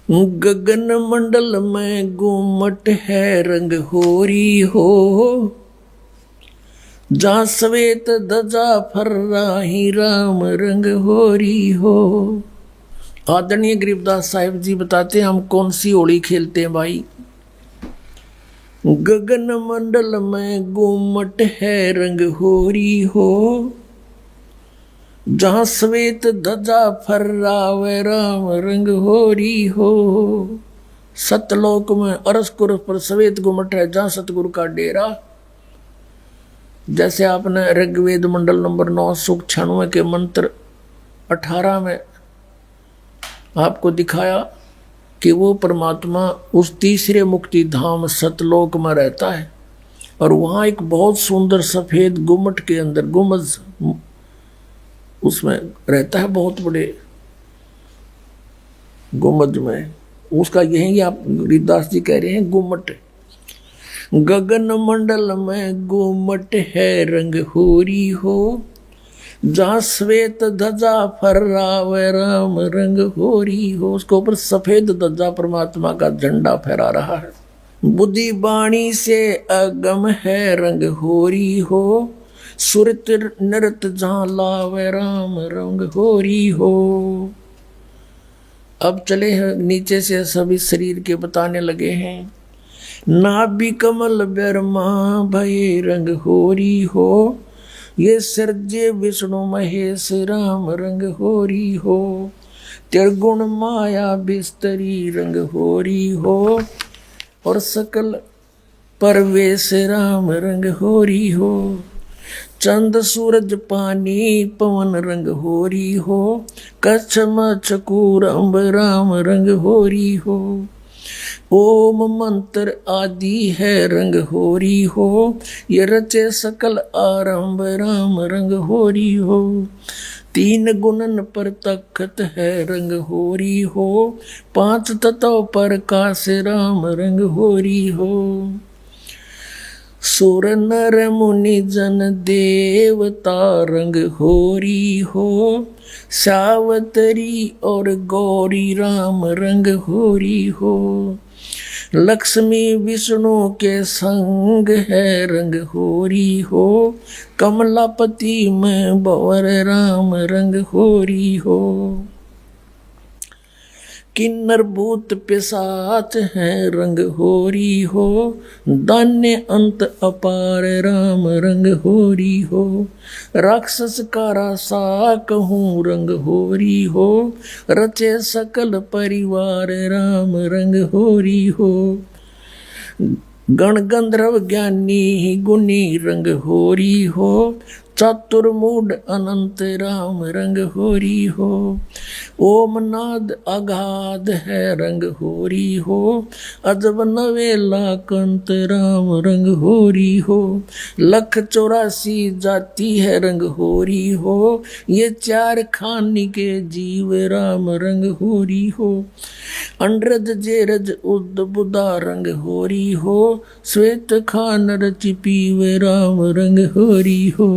गगन मंडल में गुमट है रंग होरी हो, जहाँ श्वेत ध्वजा फर्राही राम रंग होरी हो। आदरणीय गरीबदास साहिब जी बताते हैं हम कौन सी होली खेलते हैं भाई। गगन मंडल में गुमट है रंग होरी हो, जहाँ श्वेत ध्वजा फर्रावे राम रंग होरी हो। सतलोक में अरसकुर पर श्वेत गुमट है, जहाँ सतगुरु का डेरा। जैसे आपने ऋग्वेद मंडल नंबर 9 सूक्त 96 के मंत्र 18 में आपको दिखाया कि वो परमात्मा उस तीसरे मुक्ति धाम सतलोक में रहता है, और वहाँ एक बहुत सुंदर सफेद गुम्मट के अंदर गुम्बज उसमें रहता है, बहुत बड़े गुम्बज में। उसका यही आप गरीबदास जी कह रहे हैं गुम्मट। गगन मंडल में गुम्मट है रंग होरी हो, जहाँ श्वेत ध्वजा फर्रावे राम रंग होरी हो। उसके ऊपर सफेद ध्वजा परमात्मा का झंडा फहरा रहा है। बुद्धि बाणी से अगम है रंग होरी हो, सुरत नृत जहाँ लावे राम रंग होरी हो। अब चले हैं नीचे से सभी शरीर के बताने लगे हैं। नाभि कमल ब्रह्मा भय रंग होरी हो, ये सर्जे विष्णु महेश राम रंग होरी हो। त्रिगुण माया बिस्तरी रंग होरी हो, और सकल परवेश राम रंग होरी हो। चंद सूरज पानी पवन रंग होरी हो, कच्छ मचकूर अम्ब राम रंग होरी हो। ओम मंत्र आदि है रंग होरी हो, ये रचे सकल आरंभ राम रंग होरी हो। तीन गुणन पर तखत है रंग होरी हो, पांच तत्व पर काश राम रंग होरी हो। सुर नर मुनि जन देवता रंग होरी हो, सावतरी और गौरी राम रंग होरी हो। लक्ष्मी विष्णु के संग है रंग होरी हो, कमलापति में बवर राम रंग होरी हो। किन्नर भूत पिशाच है रंग होरी हो, दान्य अंत अपार राम रंग होरी हो। राक्षस का रासा कहूँ रंग होरी हो, रचे सकल परिवार राम रंग होरी हो। गण गंधर्व ज्ञानी गुणी रंग होरी हो, चतुर्मूढ़ अनंत राम रंग होरी हो। ओम नाद अगाध है रंग होरी हो, अजब नवेला कंत राम रंग होरी हो। लख 84 जाति है रंग होरी हो, ये चार खानी के जीव राम रंग होरी हो। अंड्रज जेरज उद बुदा रंग होरी हो, श्वेत खान रचि पीवे राम रंग होरी हो।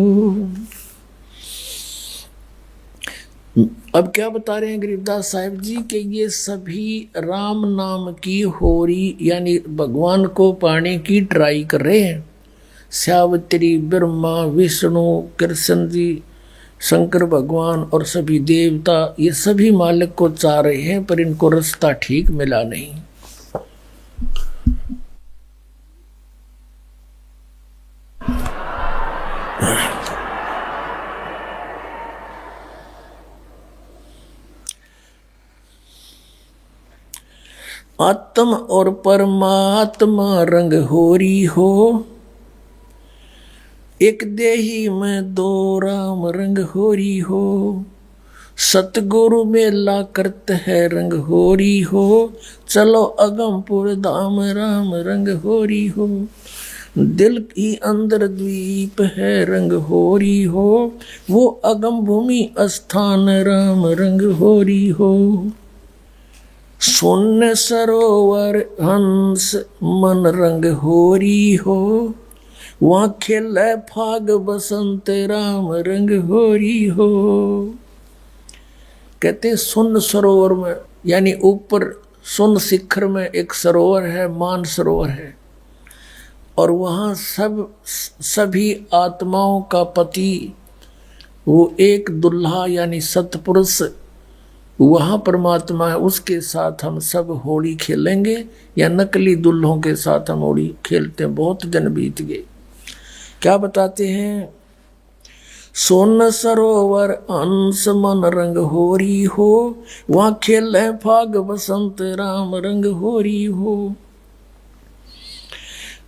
अब क्या बता रहे हैं गरीबदास साहिब जी कि ये सभी राम नाम की होरी यानी भगवान को पाने की ट्राई कर रहे हैं। सावित्री, ब्रह्मा, विष्णु, कृष्ण जी, शंकर भगवान और सभी देवता, ये सभी मालिक को चाह रहे हैं, पर इनको रास्ता ठीक मिला नहीं। आत्म और परमात्मा रंग होरी हो, एक देही में दो राम रंग होरी हो। सतगुरु मेला करते है रंग होरी हो, चलो अगमपुर धाम राम रंग होरी हो। दिल की अंदर द्वीप है रंग होरी हो, वो अगम भूमि स्थान राम रंग होरी हो। शून्य सरोवर हंस मन रंग होरी हो, वहाँ खेले फाग बसंत राम रंग होरी हो। कहते शून्य सरोवर में यानी ऊपर सुन शिखर में एक सरोवर है, मान सरोवर है, और वहाँ सभी आत्माओं का पति वो एक दुल्हा यानी सतपुरुष वहाँ परमात्मा है, उसके साथ हम सब होली खेलेंगे, या नकली दुल्हों के साथ हम होली खेलते हैं। बहुत दिन बीत गए। क्या बताते हैं? सोन सरोवर अंश मन रंग होरी हो, वहाँ खेले फाग बसंत राम रंग होरी हो।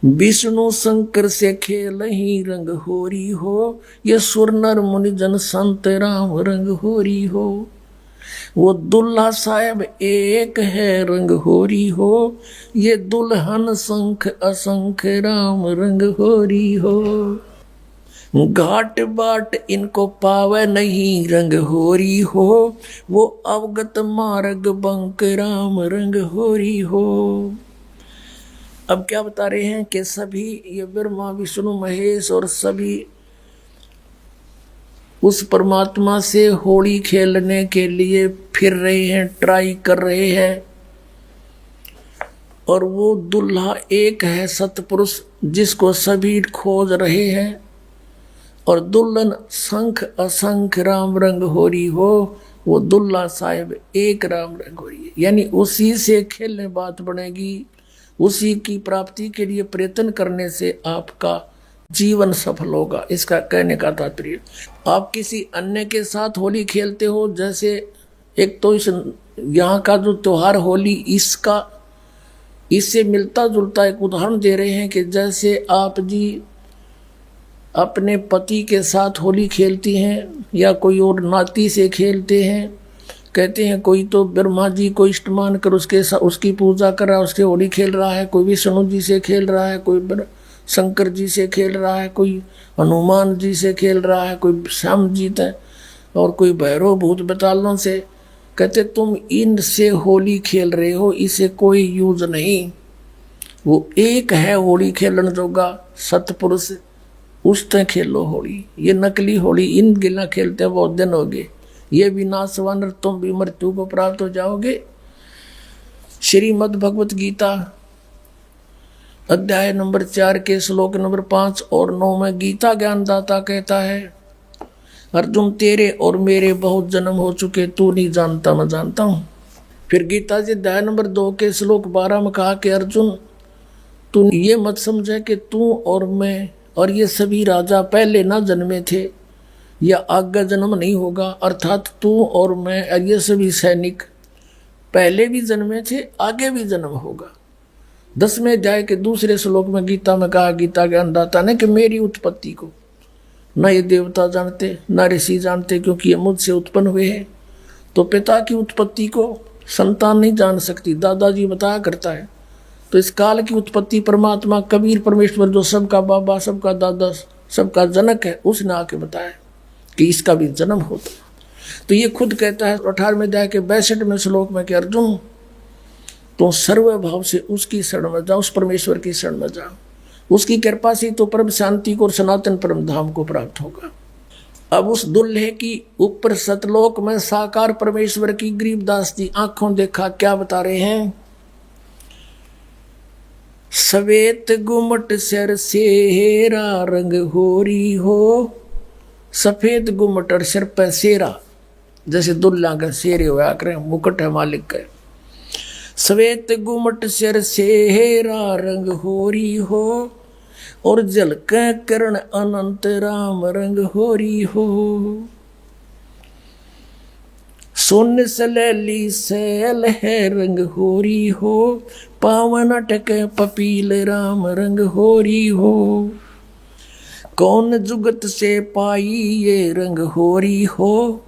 विष्णु शंकर से खेल ही रंग होरी हो, ये सुर नर मुनि जन संत राम रंग होरी हो। वो दुल्हा साहब एक है रंग होरी हो, ये दुल्हन शंख असंख राम रंग होरी हो। घाट बाट इनको पावे नहीं रंग होरी हो, वो अवगत मार्ग बंक राम रंग होरी हो। अब क्या बता रहे हैं कि सभी ये ब्रह्मा विष्णु महेश और सभी उस परमात्मा से होली खेलने के लिए फिर रहे हैं, ट्राई कर रहे हैं, और वो दुल्हा एक है सतपुरुष जिसको सभी खोज रहे हैं, और दुल्हन शंख असंख राम रंग होरी हो, वो दुल्हा साहिब एक राम रंग होरी है। यानी उसी से खेलने बात बनेगी, उसी की प्राप्ति के लिए प्रयत्न करने से आपका जीवन सफल होगा। इसका कहने का तात्पर्य, आप किसी अन्य के साथ होली खेलते हो, जैसे एक तो इस यहाँ का जो त्योहार होली इससे मिलता जुलता एक उदाहरण दे रहे हैं कि जैसे आप जी अपने पति के साथ होली खेलती हैं या कोई और नाती से खेलते हैं। कहते हैं कोई तो ब्रह्मा जी को इष्ट मान कर उसकी पूजा कर रहा है, उसके होली खेल रहा है, कोई विष्णु जी से खेल रहा है, कोई शंकर जी से खेल रहा है, कोई हनुमान जी से खेल रहा है, कोई श्याम जी है, और कोई भैरव भूत बतालों से। कहते तुम इनसे होली खेल रहे हो, इसे कोई यूज नहीं। वो एक है होली खेलन जोगा सतपुरुष, उससे खेलो होली। ये नकली होली इन गिला खेलते हैं बहुत दिन हो गए। ये विनाशवान, तुम भी मृत्यु को प्राप्त हो जाओगे। श्रीमद् भगवत गीता अध्याय नंबर 4 के श्लोक नंबर 5 और 9 में गीता ज्ञानदाता कहता है, अर्जुन तेरे और मेरे बहुत जन्म हो चुके, तू नहीं जानता मैं जानता हूँ। फिर गीता जी अध्याय नंबर 2 के श्लोक 12 में कहा कि अर्जुन तू ये मत समझे कि तू और मैं और ये सभी राजा पहले ना जन्मे थे या आगे जन्म नहीं होगा, अर्थात तू और मैं और ये सभी सैनिक पहले भी जन्मे थे, आगे भी जन्म होगा। 10वें अध्याय के दूसरे श्लोक में गीता में कहा गीता ज्ञानदाता ने कि मेरी उत्पत्ति को न ये देवता जानते न ऋषि जानते, क्योंकि ये मुझसे उत्पन्न हुए हैं। तो पिता की उत्पत्ति को संतान नहीं जान सकती, दादाजी बताया करता है। तो इस काल की उत्पत्ति परमात्मा कबीर परमेश्वर जो सबका बाबा सबका दादा सबका जनक है, उसने आके बताया कि इसका भी जन्म होता। तो ये खुद कहता है 18वें अध्याय के 62वें श्लोक में कि अर्जुन तो सर्वभाव से उसकी शरण में जाओ, उस परमेश्वर की शरण में जाओ, उसकी कृपा से तो परम शांति को और सनातन परम धाम को प्राप्त होगा। अब उस दुल्हे की ऊपर सतलोक में साकार परमेश्वर की गरीबदास जी आंखों देखा क्या बता रहे हैं, सवेत गुमट सिर सेरा रंग होरी हो। सफेद गुमट और सिर पर सेरा, जैसे दुल्ला का शेरे हुआ करे, मुकुट है मालिक का। सवेत गुमट सिर सेरा रंग होरी हो, और झलक करण अनंत राम रंग होरी हो। सोन सलैली सैल है रंग होरी हो, पावन अटक पपील राम रंग होरी हो। कौन जुगत से पाई ये रंग होरी हो,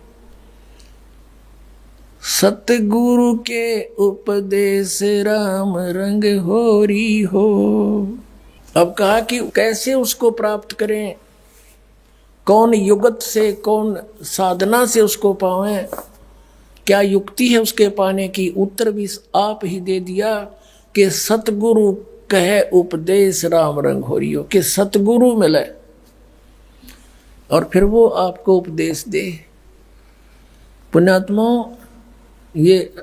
सतगुरु के उपदेश राम रंग होरी हो। अब कहा कि कैसे उसको प्राप्त करें, कौन युगत से कौन साधना से उसको पावें, क्या युक्ति है उसके पाने की। उत्तर भी आप ही दे दिया कि सतगुरु कहे उपदेश राम रंग होरी हो, कि सतगुरु मिले और फिर वो आपको उपदेश दे। पुण्यात्माओं, ये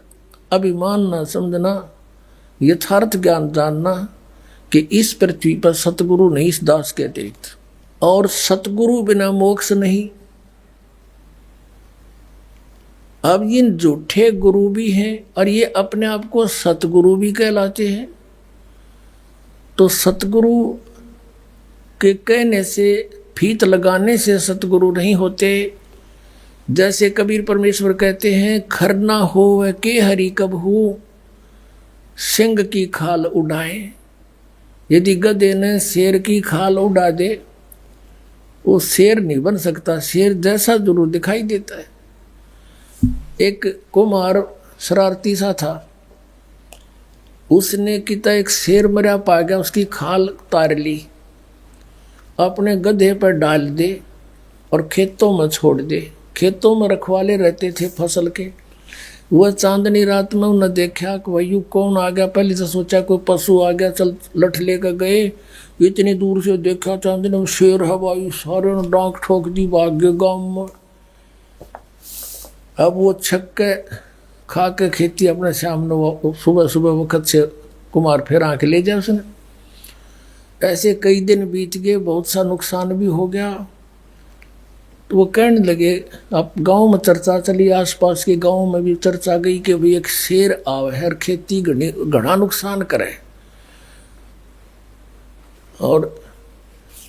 अभिमान ना समझना, यथार्थ ज्ञान जानना कि इस पृथ्वी पर सतगुरु नहीं इस दास के अतिरिक्त, और सतगुरु बिना मोक्ष नहीं। अब इन झूठे गुरु भी हैं और ये अपने आप को सतगुरु भी कहलाते हैं। तो सतगुरु के कहने से, फीत लगाने से सतगुरु नहीं होते। जैसे कबीर परमेश्वर कहते हैं, खरना हो वह के हरि कब हो, सिंह की खाल उड़ाए। यदि गधे ने शेर की खाल उड़ा दे, वो शेर नहीं बन सकता, शेर जैसा जरूर दिखाई देता है। एक कुम्हार शरारती सा था, उसने किता एक शेर मरा पा गया, उसकी खाल उतार ली, अपने गधे पर डाल दे और खेतों में छोड़ दे। खेतों में रखवाले रहते थे फसल के। वह चांदनी रात में उन्हें देखा कि वही कौन आ गया। पहले से सोचा कोई पशु आ गया, चल लठ लेकर गए। इतनी दूर से देखा चांदनी में शेर है भाई, सारे ने डांक ठोक दी, भाग गए गाँव में। अब वो छक्के खा के खेती अपने सामने, वो सुबह सुबह वक्त से कुमार फिर आके ले जाए उसने। ऐसे कई दिन बीत गए, बहुत सा नुकसान भी हो गया। तो वो कहने लगे, अब गांव में चर्चा चली, आसपास के गांव में भी चर्चा गई कि भाई एक शेर आवे है, खेती घना नुकसान करे। और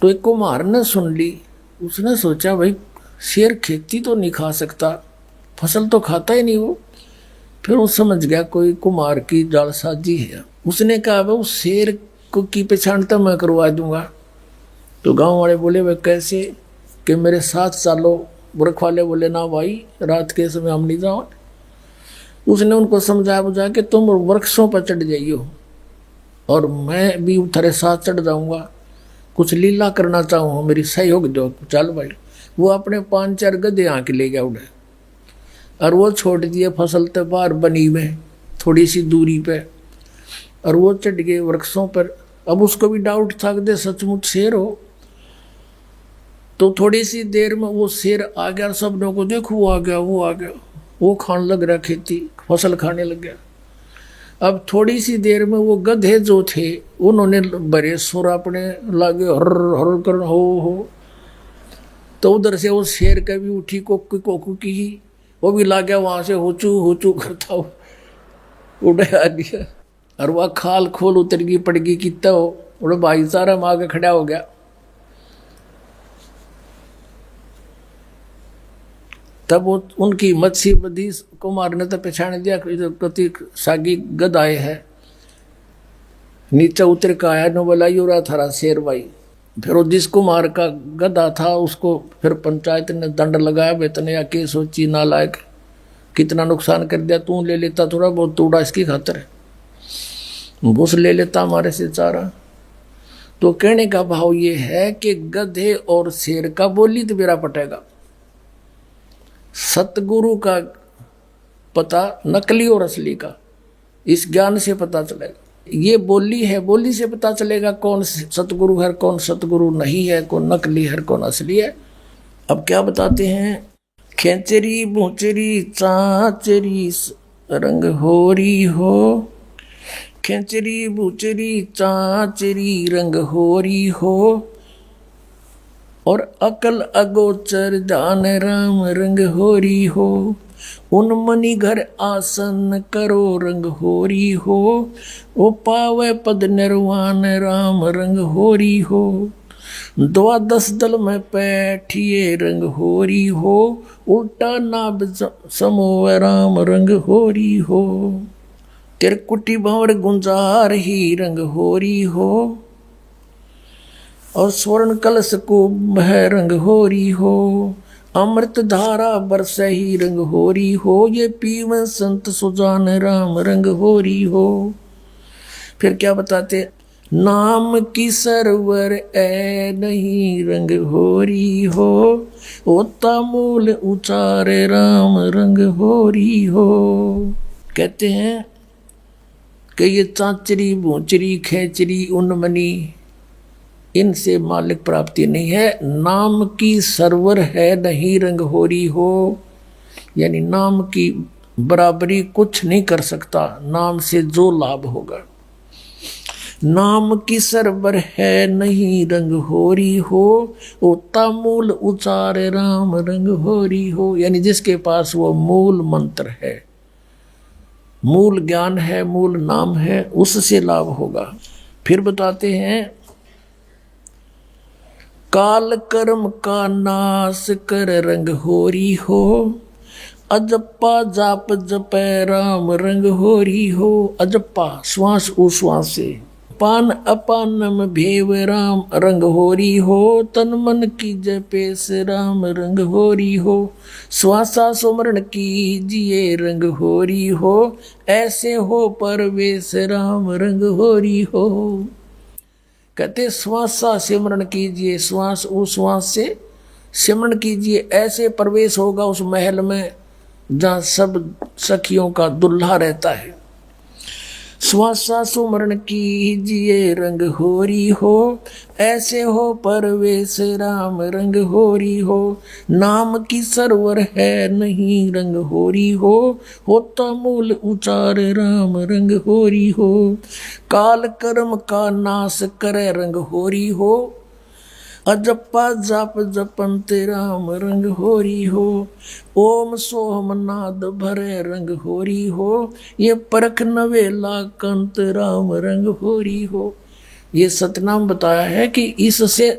तो एक कुम्हार ने सुन ली, उसने सोचा भाई शेर खेती तो नहीं खा सकता, फसल तो खाता ही नहीं वो। फिर वो समझ गया कोई कुम्हार की जालसाजी है। उसने कहा भाई उस शेर को की पहचान तो मैं करवा दूंगा। तो गांव वाले बोले भाई कैसे, कि मेरे साथ चलो। बुरख वाले बोले ना भाई, रात के समय हम नहीं जाओ। उसने उनको समझाया बुझा कि तुम वृक्षों पर चढ़ जाइयो और मैं भी तेरे साथ चढ़ जाऊंगा, कुछ लीला करना चाहूँ, मेरी सहयोग दो। चल भाई, वो अपने 5-4 गधे आके ले गया उड़े, और वो छोड़ दिए फसल तो बाहर बनी में थोड़ी सी दूरी पे, और वो चढ़ गए वृक्षों पर। अब उसको भी डाउट था कि सचमुच शेर हो। तो थोड़ी सी देर में वो शेर आ गया, सब लोगों को देखो वो आ गया, वो आ गया, वो खाने लग रहा, खेती फसल खाने लग गया। अब थोड़ी सी देर में वो गधे जो थे उन्होंने बड़े सुर अपने लागे, हर हर कर हो। तो उधर से वो शेर का भी उठी कोकू कोकू की ही, वो भी ला गया वहां से होचू करता हो उड़े आ गया। और वह खाल खोल उतर गई, पड़ गई कितना हो, और भाईचारा में आगे खड़ा हो गया। तब वो उनकी मच्छी बदी कुमार ने तो पहचान दिया कति सागी गदाए है। नीचे उतर के आया, न बोला यू रहा थारा शेर भाई। फिर वो जिस कुमार का गधा था उसको फिर पंचायत ने दंड लगाया, वेतन या के सोची नालायक, कितना नुकसान कर दिया, तू ले लेता थोड़ा बहुत तोड़ा इसकी खातर, घुस ले लेता हमारे से चारा। तो कहने का भाव ये है कि गधे और शेर का बोली तो मेरा पटेगा, सतगुरु का पता नकली और असली का इस ज्ञान से पता चलेगा। ये बोली है, बोली से पता चलेगा कौन सतगुरु है, कौन सतगुरु नहीं है, कौन नकली है, कौन असली है। अब क्या बताते हैं, खेचरी भूचरी चाचरी रंग होरी हो, खेचरी भूचरी चाचरी रंग होरी हो, और अकल अगोचर दान राम रंग होरी हो, उन मनी घर आसन करो रंग होरी हो, ओ पावे पद निर्वाण राम रंग होरी हो, 12 दल में बैठिए रंग होरी हो, उल्टा नाभ समोव राम रंग होरी हो, तिरकुटी भंवर गुंजार ही रंग होरी हो, और स्वर्ण कलश को बह रंग होरी हो, अमृत धारा बरस ही रंग होरी हो, ये पीव संत सुजान राम रंग होरी हो। फिर क्या बताते, नाम की सरवर ए नहीं रंग होरी हो, ओता मूल उचारे राम रंग होरी हो। कहते हैं कि ये चाचरी भूचरी खेचरी उन्मनी इनसे मालिक प्राप्ति नहीं है, नाम की सरवर है नहीं रंग होरी हो, यानी नाम की बराबरी कुछ नहीं कर सकता नाम से जो लाभ होगा। नाम की सरबर है नहीं रंग होरी हो, ओता मूल उचार राम रंग होरी हो। यानी जिसके पास वो मूल मंत्र है, मूल ज्ञान है, मूल नाम है, उससे लाभ होगा। फिर बताते हैं, काल कर्म का नाश कर रंग होरी हो, अजप्पा जाप जपै राम रंग होरी हो। अजप्पा श्वास उश्वास से, पान अपानम भेव राम रंग होरी हो, तन मन की जपेस राम रंग होरी हो। श्वासा सुमरण कीजिए रंग होरी हो, ऐसे हो परवेश राम रंग होरी हो। कहते श्वासा सिमरण कीजिए, श्वास उश्वास से सिमरण कीजिए, ऐसे प्रवेश होगा उस महल में जहाँ सब सखियों का दुल्हा रहता है। श्वासा सुमरण कीजिए रंग होरी हो, ऐसे हो परवेश राम रंग होरी हो। नाम की सरवर है नहीं रंग होरी हो, होता मूल उचार राम रंग होरी हो। काल कर्म का नाश करे रंग होरी हो, अजप्पा जाप जपंत राम रंग होरी हो। ओम सोम नाद भरे रंग होरी हो, ये परख नवेला कंत राम रंग होरी हो। ये सतनाम बताया है कि इससे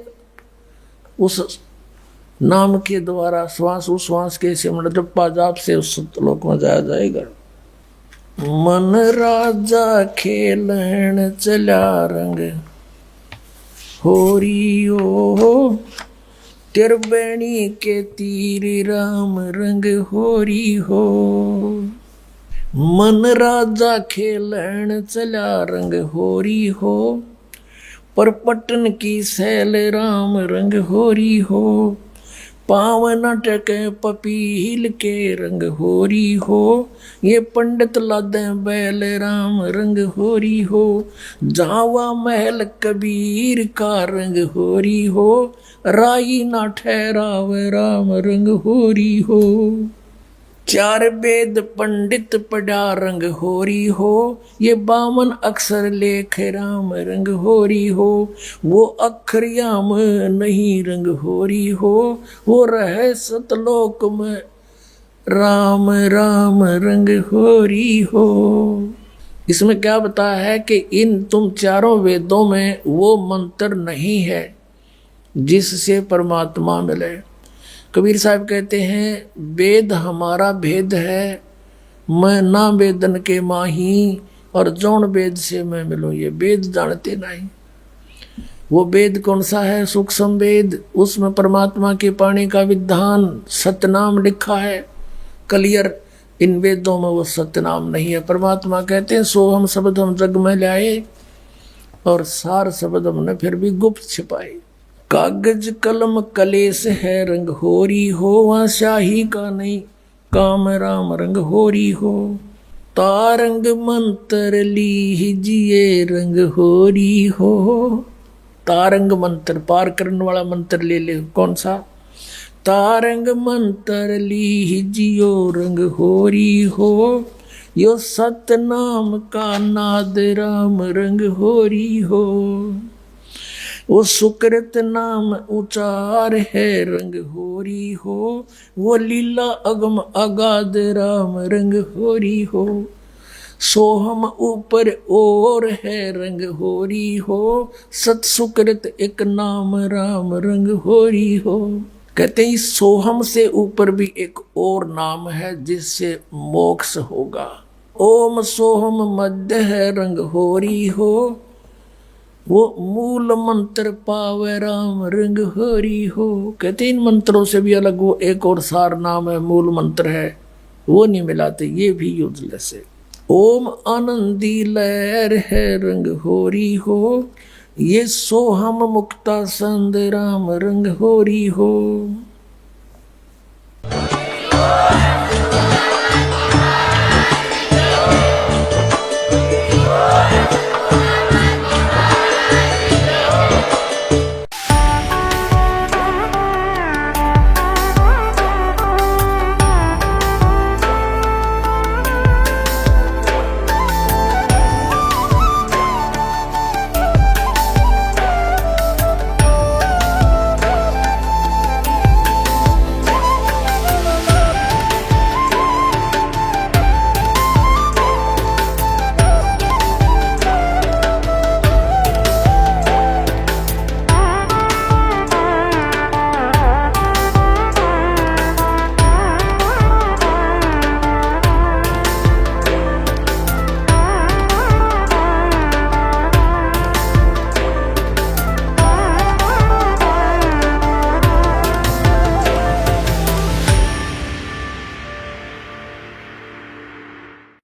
उस नाम के द्वारा श्वास उश्वास के सिमरण जप्पा जाप से उस सतलोक में जाया जाएगा। मन राजा खेलन चला रंग होरी हो, त्रिवेणी के तीर राम रंग होरी हो। मन राजा खेलन चला रंग होरी हो, परपटन की सैल राम रंग होरी हो। पावन टके पपील के रंग होरी हो, ये पंडित लादे बैल राम रंग होरी हो। जावा महल कबीर का रंग होरी हो, राई ना ठहराव राम रंग होरी हो। चार वेद पंडित पढ़ा रंग होरी हो, ये बामन अक्षर लेख राम रंग होरी हो। वो अक्षर याम नहीं रंग होरी हो, वो रहे सतलोक में राम राम रंग होरी हो। इसमें क्या बताया है कि इन तुम चारों वेदों में वो मंत्र नहीं है जिससे परमात्मा मिले। कबीर साहब कहते हैं, वेद हमारा भेद है, मैं ना वेदन के माही, और जौन वेद से मैं मिलूं ये वेद जानते नहीं। वो वेद कौन सा है? सूक्ष्म वेद, उसमें परमात्मा के पाने का विधान सतनाम लिखा है क्लियर। इन वेदों में वो सतनाम नहीं है। परमात्मा कहते हैं, सो हम शब्द हम जग में लाए, और सार शब्द हमने फिर भी गुप्त छिपाए। कागज कलम कलेस है रंग होरी हो, वहाँ शाही का नहीं काम राम रंग होरी हो। तारंग मंत्र लीजिए रंग होरी हो। तारंग मंत्र पार करने वाला मंत्र ले ले। कौन सा? तारंग मंत्र लीजियो रंग होरी हो, यो सतनाम का नाद राम रंग होरी हो। वो सुकृत नाम उचार है रंग होरी हो, वो लीला अगम अगाध राम रंग होरी हो। सोहम ऊपर और है रंग होरी हो, सत सुकृत एक नाम राम रंग होरी हो। कहते हैं सोहम से ऊपर भी एक और नाम है जिससे मोक्ष होगा। ओम सोहम मध्य है रंग होरी हो, वो मूल मंत्र पावे राम रंग होरी हो। कहते इन मंत्रों से भी अलग वो एक और सार नाम है, मूल मंत्र है, वो नहीं मिलाते, ये भी यूजलेस है। ओम आनंदी लहर है रंग होरी हो, ये सोहम मुक्ता संद राम रंग होरी हो।